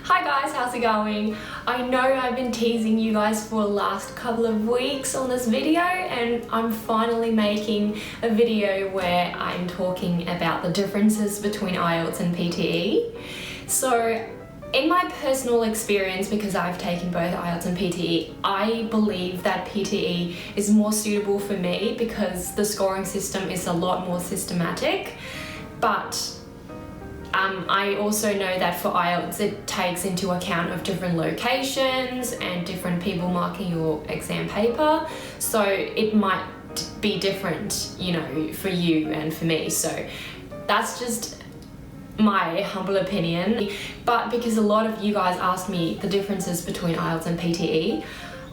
Hi guys, how's it going? I know I've been teasing you guys for the last couple of weeks on this video, and I'm finally making a video where I'm talking about the differences between IELTS and PTE. So in my personal experience, because I've taken both IELTS and PTE, I believe that PTE is more suitable for me because the scoring system is a lot more systematic. But I also know that for IELTS it takes into account of different locations and different people marking your exam paper, so it might be different, you know, for you and for me. So that's just my humble opinion. But because a lot of you guys asked me the differences between IELTS and PTE,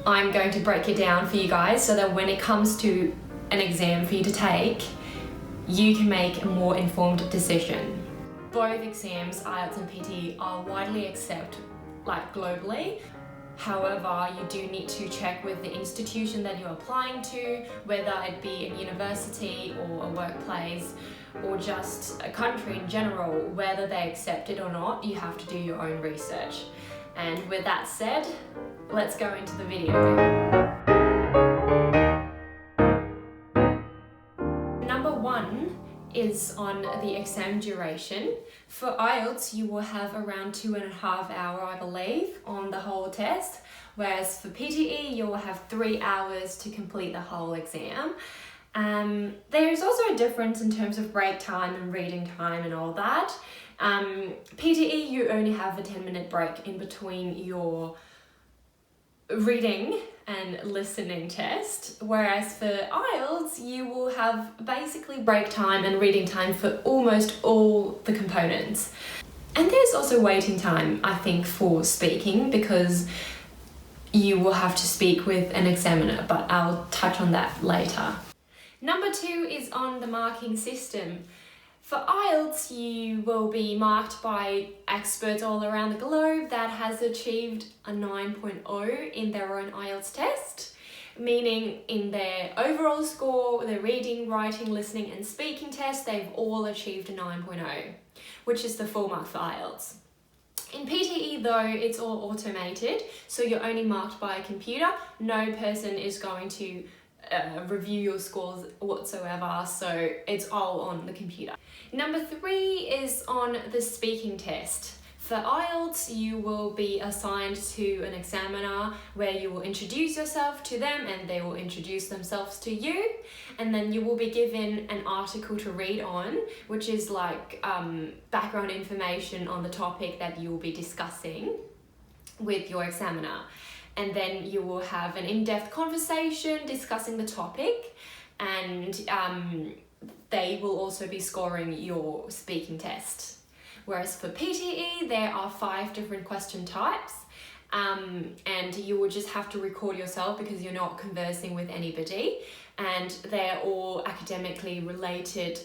I'm going to break it down for you guys so that when it comes to an exam for you to take, you can make a more informed decision. Both exams, IELTS and PTE, are widely accepted globally. However, you do need to check with the institution that you're applying to, whether it be a university or a workplace or just a country in general, whether they accept it or not. You have to do your own research. And with that said, let's go into the video. Number one is on the exam duration. For IELTS, you will have around 2.5 hours, I believe, on the whole test, whereas for PTE, you will have 3 hours to complete the whole exam. There is also a difference in terms of break time and reading time and all that. PTE, you only have a 10-minute break in between your reading and listening test, whereas for IELTS you will have basically break time and reading time for almost all the components. And there's also waiting time, I think, for speaking, because you will have to speak with an examiner, but I'll touch on that later. Number two is on the marking system. For IELTS, you will be marked by experts all around the globe that has achieved a 9.0 in their own IELTS test, meaning in their overall score, their reading, writing, listening and speaking test, they've all achieved a 9.0, which is the full mark for IELTS. In PTE though, it's all automated, so you're only marked by a computer. No person is going to review your scores whatsoever, so it's all on the computer. Number three is on the speaking test. For IELTS, you will be assigned to an examiner where you will introduce yourself to them and they will introduce themselves to you, and then you will be given an article to read on, which is like background information on the topic that you will be discussing with your examiner. And then you will have an in-depth conversation discussing the topic, and they will also be scoring your speaking test. Whereas for PTE, there are 5 different question types, and you will just have to record yourself because you're not conversing with anybody, and they're all academically related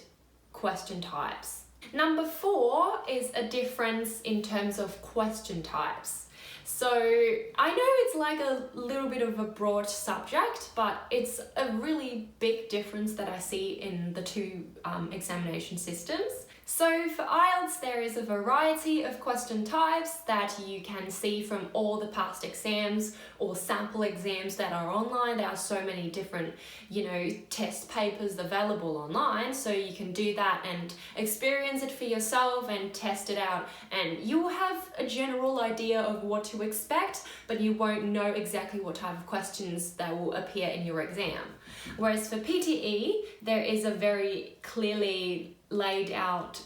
question types. Number 4 is a difference in terms of question types. So I know it's like a little bit of a broad subject, but it's a really big difference that I see in the two examination systems. So for IELTS, there is a variety of question types that you can see from all the past exams or sample exams that are online. There are so many different, test papers available online, so you can do that and experience it for yourself and test it out, and you will have a general idea of what to expect, but you won't know exactly what type of questions that will appear in your exam. Whereas for PTE, there is a very clearly laid out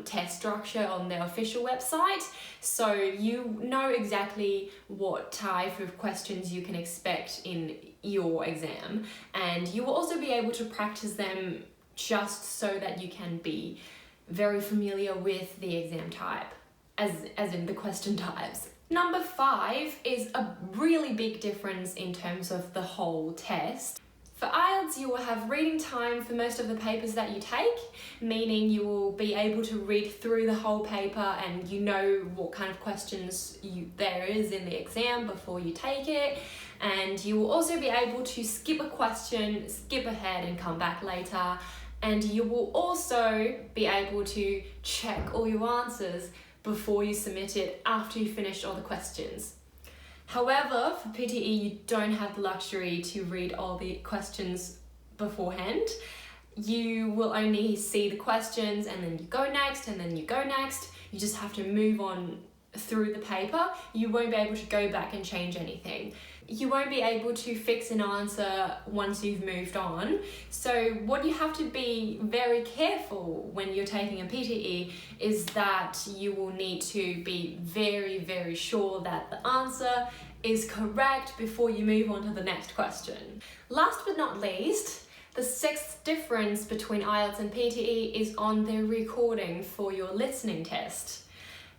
test structure on their official website, so you know exactly what type of questions you can expect in your exam, and you will also be able to practice them just so that you can be very familiar with the exam type, as in the question types. Number 5 is a really big difference in terms of the whole test. For IELTS, you will have reading time for most of the papers that you take, meaning you will be able to read through the whole paper and you know what kind of questions there is in the exam before you take it, and you will also be able to skip a question, skip ahead and come back later, and you will also be able to check all your answers before you submit it after you finished all the questions. However, for PTE, you don't have the luxury to read all the questions beforehand. You will only see the questions and then you go next and then you go next. You just have to move on through the paper. You won't be able to go back and change anything. You won't be able to fix an answer once you've moved on. So what you have to be very careful when you're taking a PTE is that you will need to be very, very sure that the answer is correct before you move on to the next question. Last but not least, the sixth difference between IELTS and PTE is on the recording for your listening test.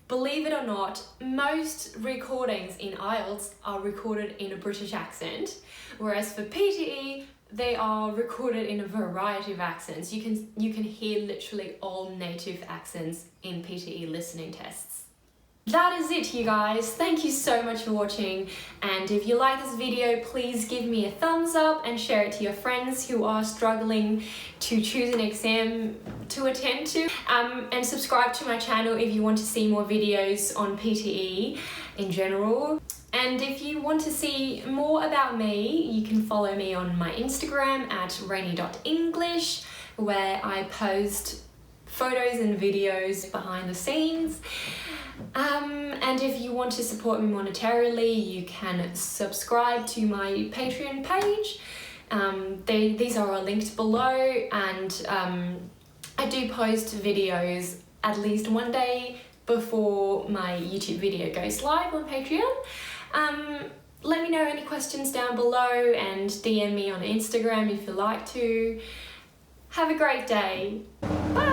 Believe it or not, most recordings in IELTS are recorded in a British accent, whereas for PTE, they are recorded in a variety of accents. You can hear literally all native accents in PTE listening tests. That is it, you guys. Thank you so much for watching, and if you like this video, please give me a thumbs up and share it to your friends who are struggling to choose an exam to attend to, and subscribe to my channel if you want to see more videos on PTE in general. And if you want to see more about me, you can follow me on my Instagram at rainy.english, where I post photos and videos behind the scenes. And if you want to support me monetarily, you can subscribe to my Patreon page. These are all linked below, and I do post videos at least one day before my YouTube video goes live on Patreon. Let me know any questions down below and DM me on Instagram if you like to. Have a great day. Bye!